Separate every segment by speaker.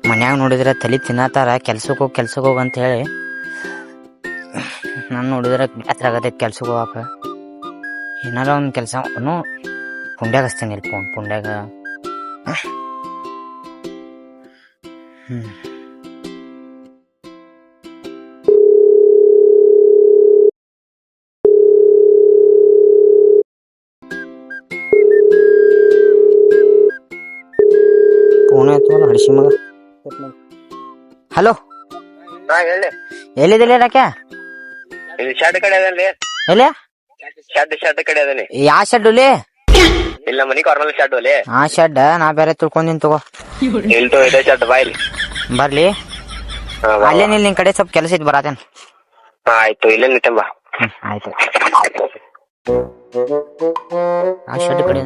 Speaker 1: ಮನ್ಯಾಗ ನೋಡಿದ್ರೆ ತಲೆ ತಿನ್ನತ್ತಾರ ಕೆಲ್ಸಕ್ಕೆ ಹೋಗ ಅಂತ ಹೇಳಿ. ನಾನು ನೋಡಿದ್ರೆ ಬೇಸರ ಆಗತೈತಿ ಕೆಲ್ಸಕ್ಕೆ ಹೋಗಾಕ. ಏನಾರ ಒಂದು ಕೆಲಸ ಪುಂಡ್ಯಾಗ ಹಚ್ತೇನೆ ಇಲ್ಲಿ ಪುಂಡ್ಯಾಗ. ಫೋನ್ ಆಯ್ತು ಹಡಿಸಿ ಮಗ. ಹಲೋ, ಎಲ್ಲಿದ್ದಿಲ್ಲ ಯಾಕೆ?
Speaker 2: ಶೆಡ್ ಕಡೆ ಅದನ್ರಿ.
Speaker 1: ಎಲ್ಲಿ?
Speaker 2: ಶೆಡ್ ಕಡೆ ಅದನಿ.
Speaker 1: ಯಾ ಶೆಡ್ ಅಲ್ಲಿ?
Speaker 2: ಇಲ್ಲ ಮನಿ ಕಾರ್ನಲ್ ಶೆಡ್ ಅಲ್ಲಿ.
Speaker 1: ಆ ಶೆಡ್ ನಾ ಬೇರೆ ತಿಳ್ಕೊಂಡಿನ್ ತಗೋ.
Speaker 2: ಇಲ್ಟು ಇದೆ ಶೆಡ್ ಬಾಯ್ಲಿ.
Speaker 1: ಬರ್ಲಿ ಅಲ್ಲೇ ನಿನ್ ಕಡೆ ಸ್ವಲ್ಪ ಕೆಲಸ ಇದ್ ಬರಾತೇನ್.
Speaker 2: ಆಯ್ತು ಇಲ್ಲೇ ನಿಂತಂಬ.
Speaker 1: ಆಯ್ತು. ಆ ಶೆಡ್ ಕಡೆ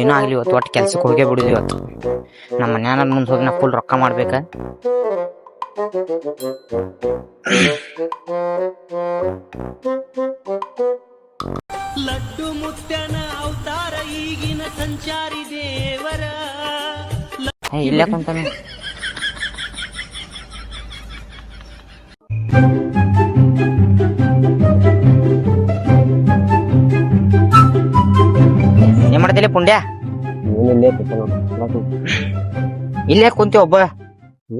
Speaker 1: ಏನೋ ಆಗ್ಲಿ ಇವತ್ತು ಒಟ್ಟು ಕೆಲ್ಸಕ್ಕೆ ಹೋಗೇ ಬಿಡುದು. ಇವತ್ತು ನಮ್ಮ ಮನ್ಯಾನ ಮುಂದೆ ಹೋಗಿ ನಾ ಫುಲ್ ರೊಕ್ಕ ಮಾಡ್ಬೇಕ.
Speaker 3: ಲಡ್ಡು ಮುತ್ಯನ ಅವತಾರ ಈಗಿನ ಸಂಚಾರಿ ದೇವರ.
Speaker 1: ಇಲ್ಲೇ ಕುಂತಾನೆ. ಏನ್ ಮಾಡ್ತಿಲ್ಲ ಪುಂಡ್ಯ? ಇಲ್ಲೇ ಕುಂತಿ ಒಬ್ಬ.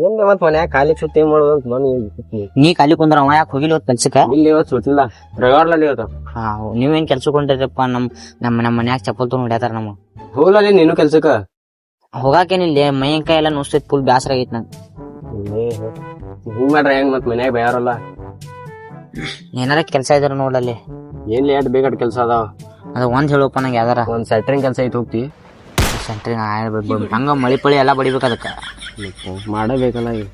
Speaker 2: ಏನ್ ಮತ್ ಮನ್ಯಾಗ ಖಾಲಿ ಸುತ್ತಿ ಮಾಡೋದು.
Speaker 1: ನೀ ಖಾಲಿ ಕುಂದ್ರ ಅವ ಯಾಕೆ ಹೋಗಿಲ್ಲ ಕೆಲ್ಸಕ್ಕ?
Speaker 2: ಇಲ್ಲಿ ಇವತ್ತು ಸುಟ್ಟಿಲ್ಲ, ರವಿವಾರ್ಲಲ್ಲಿ ಇವತ್ತು.
Speaker 1: ನೀವೇನ್ ಕೆಲ್ಸಕ್ಕೆ ಹೊಂಟಿರಪ್ಪ? ನಮ್ಮ ಮನ್ಯಾಗ ಚಪ್ಪಲ್ ತೊಗೊಂಡು ಹೊಡ್ಯಾತಾರ ನಮ್ಮ.
Speaker 2: ಹೋಗ್ಲಲ್ಲಿ ನೀನು ಕೆಲ್ಸಕ್ಕ
Speaker 1: ಹೋಗಾಕೇನಿಲ್ಲ, ಮೈಯಂಕಾಯಿ ಎಲ್ಲ ನುಸ್ತೈತಿ, ಫುಲ್ ಬ್ಯಾಸರ ಆಗೈತಿ ನಂಗೆ.
Speaker 2: ಹಿಂಗ್ ಮಾಡ್ರ ಹೆಂಗ್ ಮತ್ ಮನ್ಯಾಗ ಬೇಯಾರಲ್ಲ.
Speaker 1: ಏನಾರ ಕೆಲ್ಸ ಇದಾರ ನೋಡಲ್ಲಿ.
Speaker 2: ಏನ್ ಲೇಟ್ ಬೇಕಾದ ಕೆಲ್ಸ ಅದಾವ.
Speaker 1: ಅದ ಒಂದ್ ಹೇಳಪ್ಪ ನಂಗೆ ಯಾವ್ದಾರ.
Speaker 2: ಒಂದ್ ಸೆಟ್ರಿಂಗ್ ಕೆಲ್ಸ ಐತಿ, ಹೋಗ್ತಿ?
Speaker 1: ಸೆಂಟ್ರಿಂಗ್ ಹಂಗ ಮಳಿ ಪಳಿ ಎಲ್ಲ ಬಡಿಬೇಕು ಅದಕ್ಕ.
Speaker 2: ಮಾಡಬೇಕಲ್ಲ ಈಗ.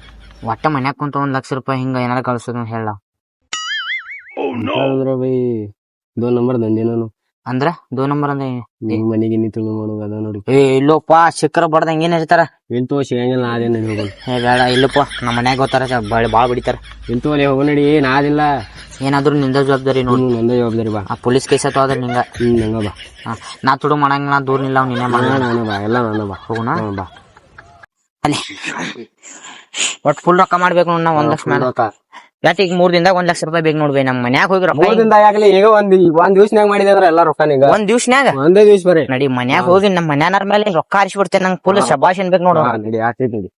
Speaker 1: ಒಟ್ಟ ಮನ್ಯಾಗ ಕುಂತ ₹1,00,000 ಹಿಂಗ ಏನಾರ ಕಳ್ಸೋದು ಹೇಳ.
Speaker 2: ಬೈ 2 ನಂಬರ್ ದಂದೇನು
Speaker 1: ಅಂದ್ರ 2 ನಂಬರ್ ಅಂದ
Speaker 2: ಮನೆಗೆ ನೀ ತುಳು ಮಾಡೋದು ಅದ ನೋಡಿ.
Speaker 1: ಇಲ್ಲೋಪ್ಪ ಶಿಖರ ಬಡ್ದ ಹಂಗೇನ್ ಹೇಳ್ತಾರ.
Speaker 2: ಇಂತೋ ಸಿಗಂಗಿಲ್ಲ, ನಾದೇನು ಹೋಗೋಣ.
Speaker 1: ಬೇಡ ಇಲ್ಲಪ್ಪ, ನಮ್ಮ ಮನ್ಯಾಗ ಗೊತ್ತಾರ ಬಾಳ ಬಡಿತಾರ.
Speaker 2: ಇಂತೋ ಹೋಗೋ ನಡಿ, ನಾದಿಲ್ಲ.
Speaker 1: ಏನಾದ್ರು ನಿಂದ ಜವಾಬ್ದಾರಿ ನೋಡಿ.
Speaker 2: ನಂದ ಜವಾಬ್ದಾರಿ ಬಾ.
Speaker 1: ಆ ಪೊಲೀಸ್ ಕೇಸ್ ಅಥವಾ ಅದ್ರ ನಿಂಗ.
Speaker 2: ನಂಗ ಬಾ.
Speaker 1: ನಾ ತುಡು ಮಾಡಂಗಿಲ್ಲ, ನಾ ದೂರ ನಿಲ್ಲ. ನೀನೇ ಮಾಡ.
Speaker 2: ನಾನು ಬಾ, ಎಲ್ಲ ನಾನು ಬಾ.
Speaker 1: ಹೋಗೋಣ
Speaker 2: ಬಾ.
Speaker 1: ಅಲ್ಲಿ ಒಟ್ ಫುಲ್ ರೊಕ್ಕ ಮಾಡ್ಬೇಕು ನೋಡ್. ನಾ 1,00,000 ಮೇಲೆ ಯಾಕೆ ಈಗ 3 ದಿನದಾಗ ₹1,00,000 ಬೇಕು ನೋಡ್ಬೇ. ನಮ್ಮ ಮನ್ಯಾಗ ಹೋಗಿ ರೊಕ್ಕ
Speaker 2: 3 ದಿನದಾಗ ಆಗ್ಲಿ, ಈಗ ಒಂದ್ ದಿವ್ಸನಾಗ ಮಾಡಿದ್ರ ಎಲ್ಲ ರೊಕ್ಕ ನಿಂಗ.
Speaker 1: ಒಂದ್ ದಿವ್ಸನ್ಯಾಗ
Speaker 2: ಒಂದೇ ದಿವ್ಸ ಬರೀ
Speaker 1: ನಡಿ. ಮನ್ಯಾಗ ಹೋಗಿ ನಮ್ಮ ಮನ್ಯಾನರ ಮೇಲೆ ರೊಕ್ಕ ಹಾರಿಸ್ಬಿಡ್ತೇನೆ. ನಂಗೆ ಫುಲ್ ಶಬಾಷ್ ಅನ್ಬೇಕು ನೋಡು.
Speaker 2: ನಡಿ, ಆಗ್ತೈತಿ ನಡಿ.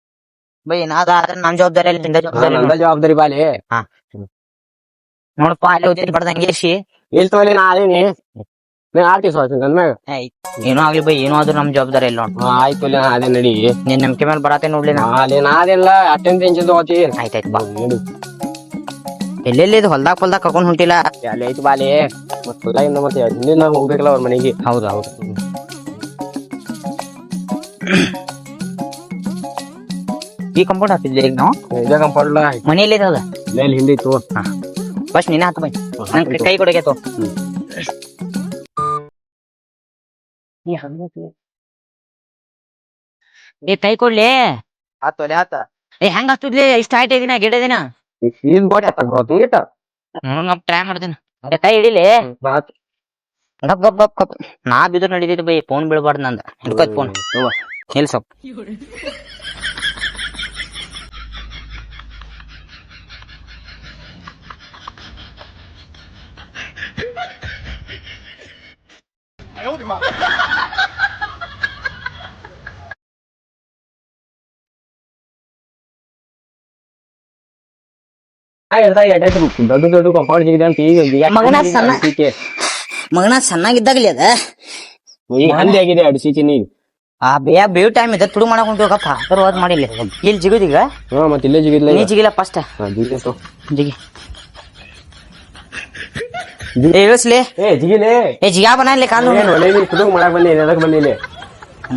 Speaker 1: ಬೈ ನಾದ ನಮ್ ಜವಾಬ್ದಾರಿ ಅಲ್ಲಿ, ನಿಂದ ಜವಾಬ್ದಾರಿ.
Speaker 2: ನಂದ ಜವಾಬ್ದಾರಿ ಬಾಲಿ.
Speaker 1: ನೋಡಪ್ಪ ಅಲ್ಲಿ ಹೋಗಿ ಬಡ್ದ ಹಂಗೇಶಿ
Speaker 2: ಇಲ್ ತೋಲಿ, ನಾ ಅದೇನಿ. ನೀ ಆರ್ಟಿಸ್ ನನ್ಮ್ಯಾಗ
Speaker 1: ಏನೋ ಆಗ್ಲಿ ಬೈ, ಏನೋ ಆದ್ರೂ ನಮ್ ಜವಾಬ್ದಾರಿ ಇಲ್ಲ ನೋಡ್.
Speaker 2: ಆಯ್ತು, ಅದೇ ನಡಿ.
Speaker 1: ನೀನ್ ನಂಬಿಕೆ ಮೇಲೆ ಬರತ್ತೆ ನೋಡ್ಲಿ.
Speaker 2: ನಾದೆಲ್ಲ ಅಟೆಂಡ್ ಟೆನ್ಷನ್ ತಗೋತಿ.
Speaker 1: ಆಯ್ತಾಯ್ತು ಬಾ. ಎಲ್ಲೆಲ್ಲಿ ಹೊಲ್ದಾಗ ಪಲ್ದಾಗ ಕರ್ಕೊಂಡ್ ಹೊಂಟಿಲ್ಲ.
Speaker 2: ಅಲ್ಲಿ ಐತಿ ಬಾಲಿ. ಹೊಲ್ದಾಗಿಂದ ಮತ್ತೆ ಹಿಂದಿನ ಹೋಗ್ಬೇಕಲ್ಲ ಅವ್ರ ಮನೆಗೆ.
Speaker 1: ಹೌದು ಹೌದು. ಈ ಕಂಪೌಂಡ್ ಹಾಕಿದ್ವಿ ಈಗ ನಾವು.
Speaker 2: ಇದೇ ಕಂಪೌಂಡ್
Speaker 1: ಮನೆಯಲ್ಲಿ ಇರೋದ
Speaker 2: ಇಲ್ಲಿ ಹಿಂದೆ ಇತ್ತು.
Speaker 1: ಫಸ್ಟ್ ನೀನ ಹತ್ತು ಬೈ, ನಂಗೆ ಕೈ ಕೊಡಗೇತು. ಕೈ ಕೊಡ್ಲಿ.
Speaker 2: ಆತೋಲೆ ಆತ.
Speaker 1: ಹೆಂಗ ಹತ್ತದ್ಲಿ? ಇಷ್ಟ ಹೈಟ್ ಇದೀನ, ಗಿಡ ಇದೀನ. ಟ್ರೈ ಮಾಡ್ತೀನಿ. ಕೈ ಹಿಡಿಲಿ. ನಾ ಬಿದ್ರು ನಡೀತೈತಿ ಬೈ, ಫೋನ್ ಬೀಳ್ಬಾರ್ದು ನಂದ. ಹಿಡ್ಕೋತ್ ಫೋನ್ ಎಲ್ ಸ್ವಲ್ಪ.
Speaker 2: ದೊಡ್ಡ ದೊಡ್ಡ ಕಂಪೌಂಡ್ ಜಿಗಿದೆ ಅಂತ ಈಗ
Speaker 1: ಮಗನ ಸಣ್ಣಾಗಿದ್ದಾಗಲಿ ಅದ
Speaker 2: ಹಂದಿ ಆಗಿದೆ ಅಡಿಸಿಕೆ ನೀ.
Speaker 1: ಆ ಬೇವ್ ಟೈಮ್ ಇದೆ, ತುಡು ಮಾಡಕ್ ಹೊಂಟಿವಪ್ಪ. ಅದ್ ಮಾಡಿಲ್ಲ ಇಲ್ಲಿ ಜಿಗುದೀಗ.
Speaker 2: ಮತ್ತೆ ಇಲ್ಲೇ ಜಿಗಿದ್ಲ.
Speaker 1: ನೀ ಜಿಗಿಲ್ಲ ಫಸ್ಟ್. ಜಿಗಿ ಇಳಿಸ್ಲಿ.
Speaker 2: ಜಿಗಿಲೆ.
Speaker 1: ಜಿಗಾ ಬನ್ನಿ ಕಾಲು
Speaker 2: ಮಾಡಕ್ ಬಂದಿ. ಎದಕ್ ಬಂದಿಲ್ಲ?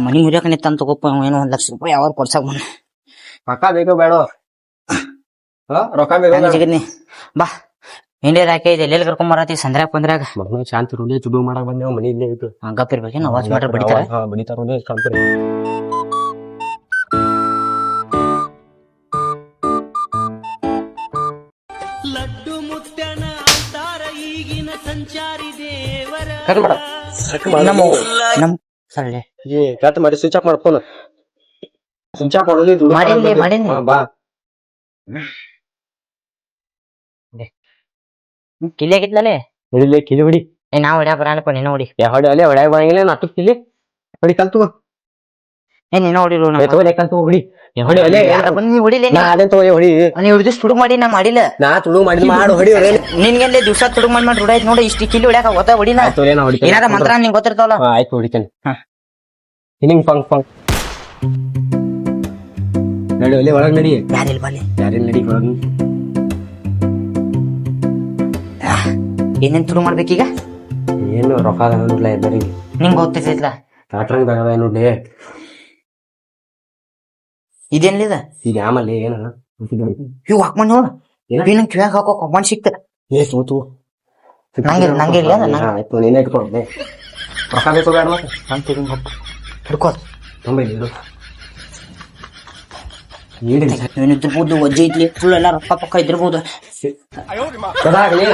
Speaker 1: ಮನಿ ಮುರಿಯಕ ನಿಂತ ತಗೋಪ್ಪ. ಏನೋ ₹1,00,000 ಯಾವ ಕೊಡ್ಸಕ್ ಬಂದ.
Speaker 2: ರೊಕ್ಕ ಬೇಕೋ ಬೇಡ? ರೊಕ್ಕ ಬೇಕು.
Speaker 1: ಜಿಗಿದ್ನಿ ಬಾ. ಹಿಂಡಿಯರ್ ಹಾಕಿ ಎಲ್ಲೆಲ್ಲಿ ಕರ್ಕೊಂಡ್ ಬರತಿ ಸಂದ್ರಾಗ ಬಂದ್ರಾಗ.
Speaker 2: ಶಾಂತಿ ರೂಢಿ ತುಡು ಮಾಡಕ್ ಬಂದೇವ್. ಮನಿ ಇಲ್ಲೇ ಇತ್ತು.
Speaker 1: ಗಪ್ಪಿರ್ಬೇಕೇನು? ವಾಚ್ ಮಾಡ್ರೆ ಬಡಿತಾರ.
Speaker 2: ಬಡಿತಾರ.
Speaker 3: ಲಡ್ಡು ಮುತ್ಯನ ಅವತಾರ ಈಗಿನ ಸಂಚಾರಿ ದೇವರ.
Speaker 1: ನಮ್ ಸರಿ
Speaker 2: ಕಟ್ ಮಾಡಿ ಸ್ವಿಚ್ ಆಫ್ ಮಾಡ ಫೋನ್ ಸ್ವಿಚ್ ಆಫ್ ಮಾಡೋದು
Speaker 1: ಮಾಡೀನಿ.
Speaker 2: ಬಾ
Speaker 1: ಕಿಲಿ ಆಗಿತ್ಲೇ
Speaker 2: ಹೊಡಿಲೆ ಕಿಲಿ ಹೊಡಿ
Speaker 1: ನಾ ಹೊಡ್ಯಾಕ ಬರಲ್ಲಪ್ಪ ನೀನು ಹೊಡಿ
Speaker 2: ಹೊಡಿ ಅಲ್ಲೇ ಹೊಡ್ಯಾಗ ಬರಂಗಿಲ್ಲ ನಾಟಕ ಕಿಲಿ ಹೊಡಿ ಕಲ್ತು
Speaker 1: ನೀನು ಹೊಡಿರು
Speaker 2: ತಗೋಲೆ ಕಲ್ತು ಹೊಡಿ ಹೊಡಿ ಅಲ್ಲೇ
Speaker 1: ನೀ ಹೊಡಿಲೆ
Speaker 2: ನಾ ಅದೇ ತಗೋ ಹೊಡಿ
Speaker 1: ನೀ ಹಿಡಿದು ತುಡುಗ್ ಮಾಡಿ ನಾ ಮಾಡಿಲ್ಲ
Speaker 2: ನಾ ತುಳು ಮಾಡಿ ಮಾಡು ಹೊಡಿ
Speaker 1: ನಿನ್ಗೆಲ್ಲೇ ದಿವ್ಸ ತುಡುಗ್ ಮಾಡಿ ಹೊಡಾಯ್ತು ನೋಡಿ ಇಷ್ಟು ಕಿಲಿ ಹೊಡ್ಯಾಕ ಗೊತ್ತ ಹೊಡಿನ
Speaker 2: ನಾ ಹೊಡಿತೇನೆ
Speaker 1: ಏನಾರ ಮಂತ್ರ ನಿಂಗೆ ಗೊತ್ತಿರ್ತಾವಲ್ಲ
Speaker 2: ಆಯ್ತು ಹೊಡಿತೇನೆ
Speaker 1: ಹಾ.
Speaker 2: ಹಿಂಗ್ ಫಂಗ್ ಫಂಗ್ ನಡಿ ಅಲ್ಲೇ ಒಳಗ್ ನಡಿ
Speaker 1: ಯಾರಿಲ್ಲ ಬಲ್ಲಿ
Speaker 2: ಯಾರಿಲ್ಲ ನಡಿ ಒಳಗ್
Speaker 1: ಏನೇನ್ ತುಡುಗ್ ಮಾಡ್ಬೇಕೀಗ
Speaker 2: ಏನು ರೊಕ್ಕ ನೋಡ್ಲ ಇದ್ದರಿಗೆ
Speaker 1: ನಿಂಗೆ ಗೊತ್ತಿರ್ತೈತ್ಲ
Speaker 2: ಕಾಟ್ರಂಗ್ ಬೇಡ ನೋಡ್ಲಿ
Speaker 1: ಇದೇನ್ಲಿದ
Speaker 2: ಈಗ ಆಮೇಲೆ ಏನ
Speaker 1: ಇವ್ ಹಾಕ್ಮನ್ ನೋಡ ನಂಗೆ ಕಿವ್ಯಾಗ ಹಾಕೋ ಕೊಬ್ಬನ್ ಸಿಕ್ತ
Speaker 2: ಏ ಸೋತು
Speaker 1: ನಂಗೆ ಇಲ್ಲ
Speaker 2: ಆಯ್ತು ನೀನೇ ಇಟ್ಕೊಂಡೆ ರೊಕ್ಕ ಬೇಕು ಬೇಡ ಮತ್ತೆ
Speaker 1: ನಾನು ತುಡುಗ್ ಹೋಗ್ ಹಿಡ್ಕೋದ್
Speaker 2: ತೊಂಬೈದು ನೀಡಿ
Speaker 1: ಇದ್ರಬಹುದು ವಜ್ಜೆ ಐತ್ಲಿ ಫುಲ್ ಎಲ್ಲ ರೊಕ್ಕ ಪಕ್ಕ ಇದ್ರಬಹುದು
Speaker 2: ಕದಾಗ್ಲಿ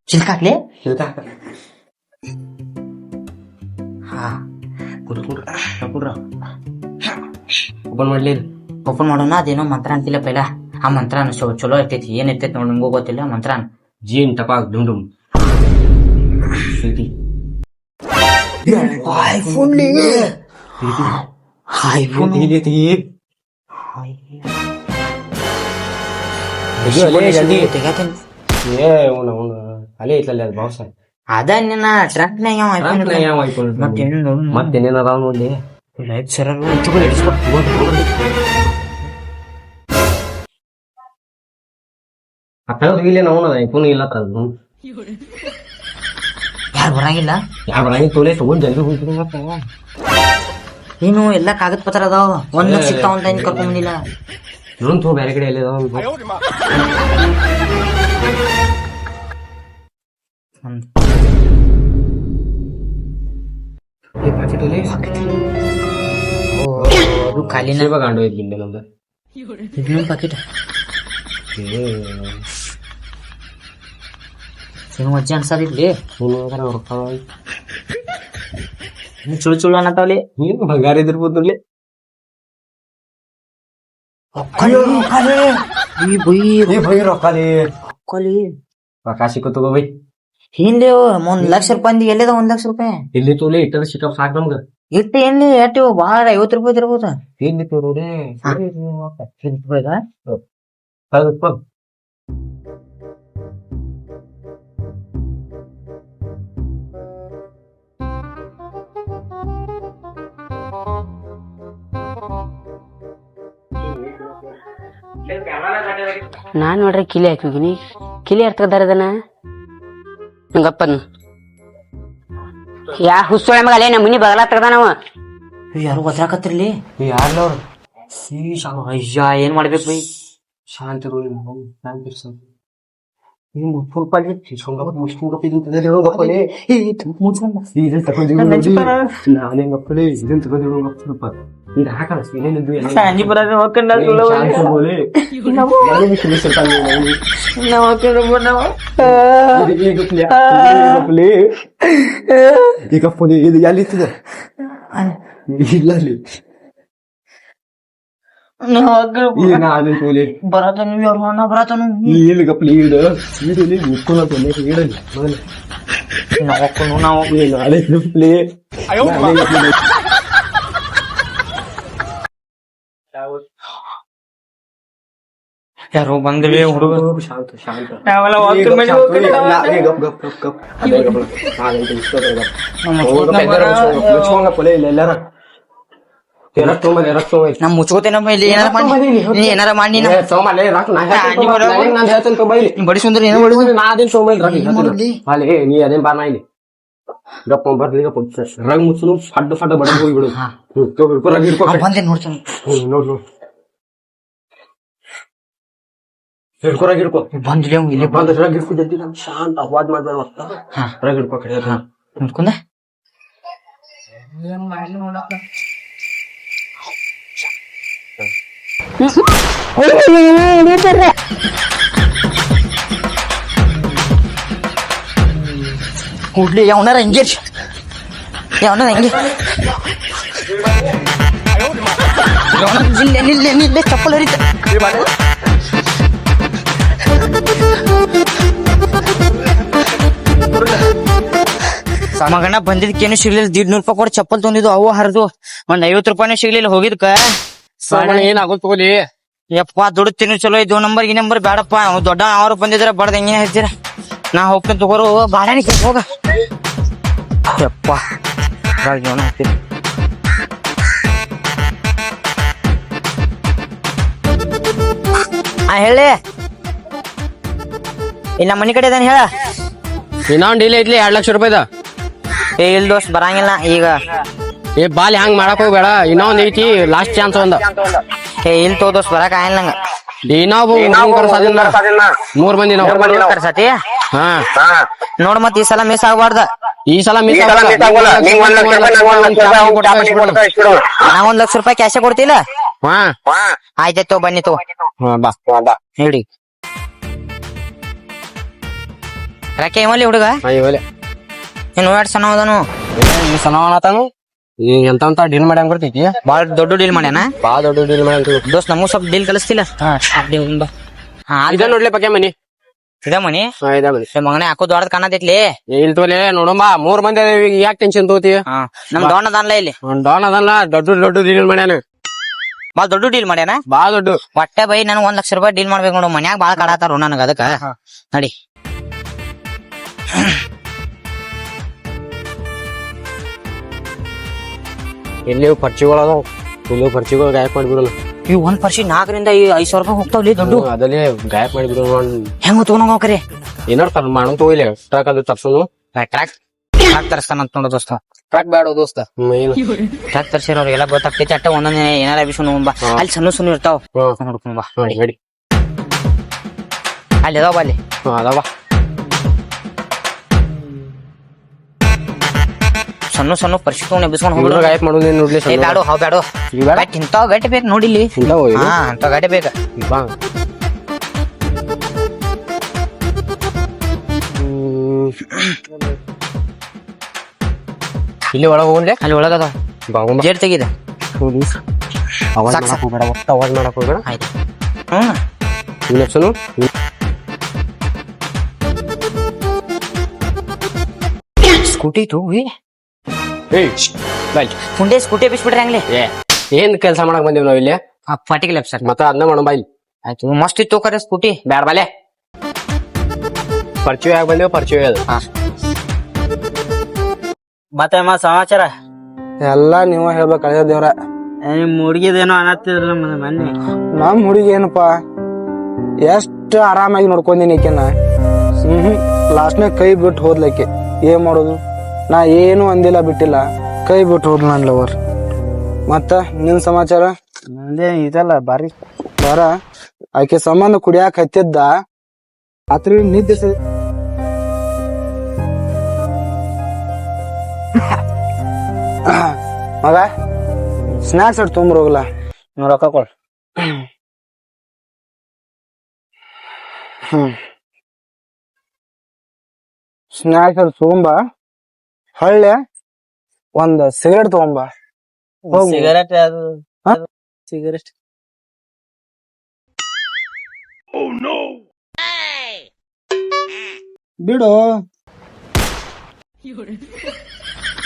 Speaker 1: ಚಿಲ್ಕಾಕ್ಲಿ
Speaker 2: ಶಿಲ್ಕ
Speaker 1: ಹಾ
Speaker 2: ಕುಡ್ರ ಓಪನ್ ಮಾಡ್ಲಿ
Speaker 1: ಓಪನ್ ಮಾಡೋಣ ಅದೇನೋ ಮಂತ್ರ ಅಂತಿಲ್ಲ ಪೈಲ ಆ ಮಂತ್ರ ಚಲೋ ಇರ್ತೈತಿ ಏನ್ ಇರ್ತೈತಿ ನೋಡಿ ನಿಮ್ಗೂ ಗೊತ್ತಿಲ್ಲ ಮಂತ್ರ
Speaker 2: ಜೀನ್ ಟಪಾಕ್ ಡುಮ್ ಡುಮ್ ಅಲ್ಲೇ ಐತ್ಲಲ್ಲಿ ಅದು ಬಾವ್ಸ
Speaker 1: ಅದ ನಿನ್ನ ಟ್ರಕ್ನಾಗ
Speaker 2: ಮತ್ತೇನೇನದ ನೋಡ್ಲಿ
Speaker 1: ಲೈಟ್ ಸರ
Speaker 2: ಇಲ್ಲ ನಾವು ಐಫೋನ್ ಇಲ್ಲ
Speaker 1: ಯಾರು ಬರಂಗಿಲ್ಲ
Speaker 2: ಯಾರು ಬರಂಗಿ ತೋಲೆ ತಗೊಂಡ್ ಜಲ್ದಿ ಹೋಗ್ತೀನಿ
Speaker 1: ನೀನು ಎಲ್ಲಾ ಕಾಗದ ಪತ್ರ ಅದಾವ ಒಂದ್ ಲಕ್ಷ ಸಿಗ್ತಾವ ಅಂತ ಕರ್ಕೊಂಡ್ ಬಂದಿಲ್ಲ
Speaker 2: ಇನ್ನೊಂದು ತಗೋ ಬೇರೆ ಕಡೆ ಎಲ್ಲಿ
Speaker 1: ಅದು ಖಾಲಿನ
Speaker 2: ಗಾಂಡು ಐತಿ ನಮ್ದು
Speaker 1: ಇನ್ನೊಂದು ಪಾಕೆಟ್ ಏನು ವಜ್ಜೆ ಅನ್ಸದಿರ್ಲಿ ಚುಳು ಚುಳು ಅನ್ನತಾವಲಿ
Speaker 2: ಏನು ಬಂಗಾರ ಇದಿರ್ಬೋದು ನೋಡ್ಲಿ ರೊಕ್ಕ ಸಿಕ್ಕ ತಗೋ ಬೈ
Speaker 1: ಹಿಂದೆ 1,00,000 ಎಲ್ಲಿದ 1,00,000
Speaker 2: ಇಲ್ಲಿ ತೋಲೆ ಇಟ್ಟದ ಸಿಕ್ಕ ಸಾಕ್ ನಮ್ಗ
Speaker 1: ಇಟ್ಟು ಎಲ್ಲಿ ಎಷ್ಟು ಬಾಳ 50 ರೂಪಾಯಿ ಇರ್ಬೋದ
Speaker 2: ಇಲ್ಲಿ ತೋರೋಡೆ
Speaker 4: ನಾನ್ ನೋಡ್ರಿ ಕಿಲಿ ಹಾಕಿನಿ ಕಿಲಿ ಅರ್ಥದಾರದನ ಗಪ್ಪನ್ ಯಾ ಹುස්සೊಳೆ ಮಗ ಅಲ್ಲೇ ನಮ್ಮ ಮನಿ ಬಗಲ ತಗದಾನವ
Speaker 1: ಯಾರು ಒದ್ರಾಕತ್ತಿರ್ಲಿ
Speaker 2: ಯಾರ್ಲವ್ರು
Speaker 1: ಅಯ್ಯ ಏನ್ ಮಾಡ್ಬೇಕು ಬೈ
Speaker 2: ಶಾಂತಿ ಇದು ಎಲ್ಲಿರ್ತದೆ ಇಲ್ಲ
Speaker 1: ಬರತನು ಬರತನು
Speaker 2: ಗಪ್ಪಲಿ ಇಡಲಿ ಇಡಲಿ
Speaker 1: ನಾವು
Speaker 2: ನಾಳೆ ಗಪ್ಪಲಿ
Speaker 1: ಯಾರೋ ಬಂದ್ರಿ ಹುಡುಗ
Speaker 2: ಶಾಂತ ಶಾಂತ ಎಲ್ಲಾರ
Speaker 1: ನಮ್ ಮುಚ್ಕೋತೇನಪ್ಪ ಇಲ್ಲಿ ಏನಾರ ಮಾಡಿ ನೀ ಏನಾರ ಮಾಡಿ ಬಡಿ ಸುಂದರ ಏನೋ
Speaker 2: ನೀ ಅದೇನ್ ಬಾನ ಇಲ್ಲಿ ಗಪ್ಪ ಬರ್ಲಿ ಗಪ್ಪ ರಗ್ ಮುಚ್ಚು ಫಡ್ ಫಡ್ ಬಡ ಹೋಗ್ಬಿಡು
Speaker 1: ಬಂದೆ ನೋಡ್ತಾನೆ
Speaker 2: ನೋಡ್ ನೋಡ್ ಹಿಡ್ಕೊರಾಗ ಹಿಡ್ಕೊ
Speaker 1: ಬಂದ್ಲಿ ಇಲ್ಲಿ
Speaker 2: ಬಂದ ರಗ್ ಹಿಡ್ಕೊ ಜಲ್ದಿ ನಮ್ ಶಾಂತ ಅವಾಜ್ ಮಾಡ್ಬೇಡ ರಗ್ ಹಿಡ್ಕೊ ಕಡೆ
Speaker 1: ನೋಡ್ಕೊಂಡ ಕೂಡ್ಲಿ ಅವನಾರ ಎಂಗೇಜ್ ಅವನ ಹೆಂಗೆ ನಿಲ್ಲೆ ಚಪ್ಪಲ್ ಹರಿತ ಮಗನ ಬಂದಿದ್ಕೇನು ಸಿಗ್ಲಿಲ್ಲ 150 ರೂಪಾಯಿ ಕೊಟ್ಟು ಚಪ್ಪಲ್ ತಂದಿದ್ದು ಅವು ಹರಿದು ಒಂದ್ 50 ರೂಪಾಯಿನೂ ಸಿಗ್ಲಿಲ್ಲ ಹೋಗಿದ್ಕ
Speaker 2: ಏನಾಗೋದ್ ತಗೋಲಿ
Speaker 1: ಯಪ್ಪ ದುಡ್ಡು ತಿನ್ನು ಚಲೋ ಇದ್ದು ನಂಬರ್ ಈ ನಂಬರ್ ಬೇಡಪ್ಪ ದೊಡ್ಡ ಅವ್ರು ಬಂದಿದ್ರ ಬಡ್ದ ಹೆಂಗೇನ ಹೇಳ್ತೀರ ನಾ ಹೋಗ್ತೇನೆ ತಗೋರು ಬಾಡಾನಿ ಹೋಗ ಯಪ್ಪ ಜೀವನ ಹೋಗ್ತೀನಿ ಹೇಳಿ ಇಲ್ಲ ಮನಿ ಕಡೆ ಇದಾನೆ ಹೇಳ
Speaker 2: ಇನ್ನೊಂದ್ ಡೀಲ್ ಐತ್ಲಿ 2 ಲಕ್ಷ ರೂಪಾಯಿದ
Speaker 1: ಇಲ್ ದೋಸ್ತ್ ಬರಂಗಿಲ್ಲ ಈಗ
Speaker 2: ಬಾಲ್ ಹ್ಯಾಂಗ್ ಮಾಡಕ್ ಹೋಗ್ಬೇಡ ಇನ್ನೊಂದ್ ಐತಿ ಲಾಸ್ಟ್ ಚಾನ್ಸ್ ಒಂದ
Speaker 1: ಇಲ್ ತೋ ದೋಸ್ತ್ ಬರಕ್ ಆಗಿಲ್ಲ ನಂಗ
Speaker 2: ಇನ್ನೊಬ್ಬ 3 ಮಂದಿ ನಾವು
Speaker 1: ಕರ್ಸತಿ
Speaker 2: ಹಾ
Speaker 1: ನೋಡ್ ಮತ್ ಈ ಸಲ ಮಿಸ್ ಆಗ್ಬಾರ್ದ
Speaker 2: ಈ ಸಲ ಮಿಸ್
Speaker 1: ನಾ 1 ಲಕ್ಷ ರೂಪಾಯಿ ಕ್ಯಾಶ್ ಕೊಡ್ತಿಲ್ಲ
Speaker 2: ಹಾ
Speaker 1: ಆಯ್ತಾಯ್ತು ಬನ್ನಿ ತೋ
Speaker 2: ಬಾ
Speaker 1: ಹೇಳಿ ರಾಕೆ ಏಮಲ್ಲಿ ಹುಡುಗ ಇನ್ನು ಎರಡು ಸಣ್ಣ ಹೋದನು
Speaker 2: ಸನತಾನು ಎಂತ ಡೀಲ್ ಮಾಡಿ ಕೊಡ್ತೈತಿ
Speaker 1: ಬಾಳ ದೊಡ್ಡ ಡೀಲ್ ಮಾಡ್ಯಾನ
Speaker 2: ಬಾಳ ದೊಡ್ಡ ಡೀಲ್ ಮಾಡಿ
Speaker 1: ದೋಸ್ತ್ ನಮಗೂ ಸ್ವಲ್ಪ ಡೀಲ್ ಕಲಿಸ್ತಿಲ್ಲ
Speaker 2: ಇದ ನೋಡ್ಲಿ ಪಕ್ಕೆ ಮನಿ
Speaker 1: ಇದ ಮನಿ ಮಗನೇ ಹಾಕೋ ದೊಡ್ಡದ್ ಕಾಣತೈತ್ಲಿ
Speaker 2: ಇಲ್ ತೋಲೆ ನೋಡಂಬಾ 3 ಮಂದಿ ಯಾಕೆ ಟೆನ್ಷನ್ ತಗೋತಿ
Speaker 1: ನಮ್ ಡಾನ್ ಅದಲ್ಲ ಇಲ್ಲಿ
Speaker 2: ಡಾನ್ ಅದಲ್ಲ ದೊಡ್ಡ ಡೀಲ್ ಮಾಡ್ಯಾನ
Speaker 1: ಬಾಳ ದೊಡ್ಡ ಡೀಲ್ ಮಾಡ್ಯಾನ
Speaker 2: ಬಾಳ ದೊಡ್ಡ
Speaker 1: ಒಟ್ಟೆ ಬೈ ನನ್ 1 ಲಕ್ಷ ರೂಪಾಯಿ ಡೀಲ್ ಮಾಡ್ಬೇಕು ನೋಡು ಮನ್ಯಾಗ ಬಾಳ ಕಾಡತಾರ ನನಗ ಅದಕ್ಕ ನಡಿ
Speaker 2: ಎಲ್ಲಿ ಪರ್ಚಿಗಳು ಅದಾವ ಇಲ್ಲಿ ಪರ್ಚಿಗಳು ಗಾಯಕ್ ಮಾಡಿಬಿಡೋಣ
Speaker 1: ಇವ್ 1 ಪರ್ಸಿ 4 ರಿಂದ 5,000 ರೂಪಾಯಿ ಹೋಗ್ತಾವ್ಲಿ ದೊಡ್ಡ
Speaker 2: ಅದಲ್ಲಿ ಗಾಯಕ್ ಮಾಡಿಬಿಡೋಣ
Speaker 1: ಹೆಂಗ ತಗೊಂಡ್ ಕರೆ
Speaker 2: ಏನಾರ ಮಾಡೋಣ ತಗೋಲಿ ಟ್ರಕ್ ಅದು ತರ್ಸೋನು
Speaker 1: ಟ್ರ್ಯಾಕ್ ತರಿಸ್ತಾನಂತ ನೋಡು ದೋಸ್ತ
Speaker 2: ಟ್ರಕ್ ಬೇಡ ದೋಸ್ತ
Speaker 1: ಟ್ರ್ಯಾಕ್ ತರ್ಸಿರೋರು ಎಲ್ಲ ಗೊತ್ತಾಗ್ತೈತಿ ಅಟ್ಟ ಒಂದೊಂದ್ ಏನಾರ ಅಭಿಷನ್ ಬಾ ಅಲ್ಲಿ ಸಣ್ಣ ಇರ್ತಾವ ನೋಡ್ಕೊಂಡ್ ಬಾ
Speaker 2: ಹೇಳಿ
Speaker 1: ಅಲ್ಲಿ ಅದಾವ ಅಲ್ಲಿ
Speaker 2: ಅದಾವ
Speaker 1: ಸಣ್ಣ ಪರ್ಸಿ ತಗೊಂಡ್ ಎಬ್ಬಿಸ್ಕೊಂಡ್ ಹೋಗ್ಬಿಡು
Speaker 2: ಗಾಯಕ್ ಮಾಡೋದು ನೋಡ್ಲಿ
Speaker 1: ಬ್ಯಾಡು ಹಾವ್ ಬ್ಯಾಡು ಇಂತಾವ್ ಗಟ್ಟಿ ಬೇಕು ನೋಡಿಲ್ಲಿ ಹಾ ಅಂತ ಗಟ್ಟಿ ಬೇಕ
Speaker 2: ಇಲ್ಲಿ ಒಳಗ ಹೋಗ್ಲಿ
Speaker 1: ಅಲ್ಲಿ ಒಳಗದ ಜೇಡ್ ತೆಗಿದೆ
Speaker 2: ಅವಾಜ್ ಮಾಡಕ್ ಹೋಗ್ಬೇಡ
Speaker 1: ಆಯ್ತು ಸ್ಕೂಟಿ ಇತ್ತು ಮುಂದೆ ಸ್ಕೂಟಿ ಬಿಸ್ಬಿಟ್ರೆ ಹಂಗ್ಲಿ
Speaker 2: ಏನ್ ಕೆಲ್ಸ ಮಾಡಕ್ ಬಂದೇವ್ ನಾವ್ ಇಲ್ಲಿ
Speaker 1: ಪಾಟಿಗೆ ಲೆಫ್ಟ್ ಸರ್
Speaker 2: ಮತ್ತ ಅದನ್ನ ಮಾಡೋಣ ಬಾಯ್ಲಿ
Speaker 1: ಆಯ್ತು ಮಸ್ತ್ ಇತ್ತು ಕರೆ ಸ್ಕೂಟಿ
Speaker 2: ಬ್ಯಾಡ ಬಾಲೆ ಪರಿಚಯ ಯಾಕೆ ಬಂದೇವ್ ಪರಿಚಯ ಅದು
Speaker 1: ಮತ್ತೆ ಸಮಾಚಾರ
Speaker 5: ಎಲ್ಲಾ ನೀವ ಹೇಳ್ಬೇಕ ದೇವ್ರ
Speaker 1: ನಿಮ್ ಹುಡುಗಿದೇನೋ ಅನ್ನತ್ತಿದ್ರ ಮೊನ್ನೆ
Speaker 5: ನಮ್ ಹುಡುಗಿ ಏನಪ್ಪಾ ಎಷ್ಟ್ ಆರಾಮಾಗಿ ನೋಡ್ಕೊಂದಿನಿ ಈಕೆನ ಲಾಸ್ಟ್ನಾಗ ಕೈ ಬಿಟ್ಟು ಹೋದ್ಲಕ್ಕೆ ಏನ್ ಮಾಡೋದು ನಾ ಏನು ಅಂದಿಲ್ಲ ಬಿಟ್ಟಿಲ್ಲ ಕೈ ಬಿಟ್ಟು ಹೋದ್ಲ ನನ್ ಲವರ್ ಮತ್ತ ನಿನ್ ಸಮಾಚಾರ
Speaker 1: ನಂದೇ ಇದಲ್ಲ ಬಾರಿ
Speaker 5: ಬಾರ ಆಕೆ ಸಂಬಂಧ ಕುಡಿಯಾಕ ಹತ್ತಿದ್ದ ರಾತ್ರಿ ನಿದ್ದೆ ಮಗ ಸ್ನಾಕ್ಸ್ ಅಟ್ ತೊಂಬರೋಗಲ್ಲ
Speaker 1: ನೀವ್ ರೊಕ್ಕ ಕೊಡ್
Speaker 5: ಸ್ನಾಕ್ಸ್ ಅಟ್ ತಗೊಂಬ ಹೊಳ್ಳೆ ಒಂದ್ ಸಿಗರೇಟ್ ತಗೊಂಬ
Speaker 1: ಸಿಗರೇಟ್ ಅದು ಸಿಗರೇಟ್
Speaker 5: ಬಿಡು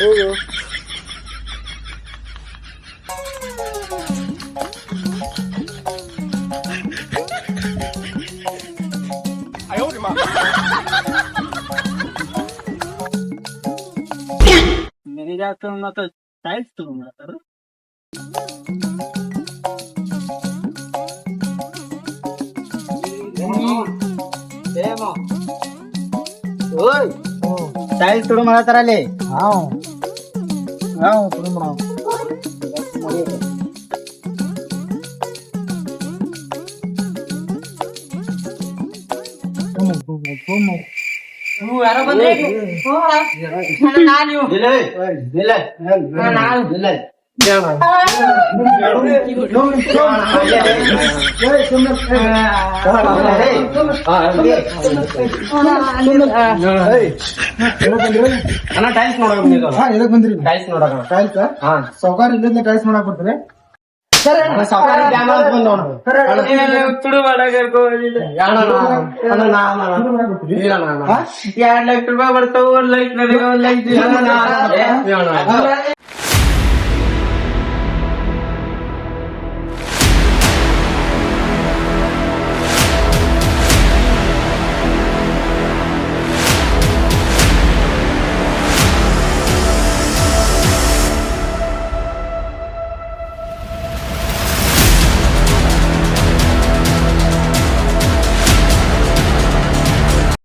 Speaker 5: ಹೋಗು
Speaker 1: ಟೈಲ್ಸ್ ತುಡು ಮಾಡತ್ತಾರಲ್ಲಿ ಯಾರೋ ಬಂದ್ರಿ
Speaker 2: ಅಣ್ಣ ಟೈಲ್ಸ್ ನೋಡಕ್
Speaker 5: ಎದಕ್ ಬಂದ್ರಿ
Speaker 2: ಟೈಲ್ಸ್ ನೋಡಕ
Speaker 5: ಟೈಲ್ಸ್
Speaker 2: ಹಾ
Speaker 5: ಸಾವ್ಕಾರ ಇಲ್ಲದ ಟೈಲ್ಸ್ ಮಾಡಕ್ ಬರ್ತಾರೆ
Speaker 2: ಸಫಾರಿ ಡ್ಯಾಮ್ ಅಂತ ಬಂದವನು
Speaker 1: ತುಡು ಮಾಡಕ್
Speaker 2: ಅಣ್ಣ
Speaker 1: 2 ಲಕ್ಷ ರೂಪಾಯಿ ಬರ್ತಾವ 1 ಲಕ್ಷ ನನಗೆ 1 ಲಕ್ಷ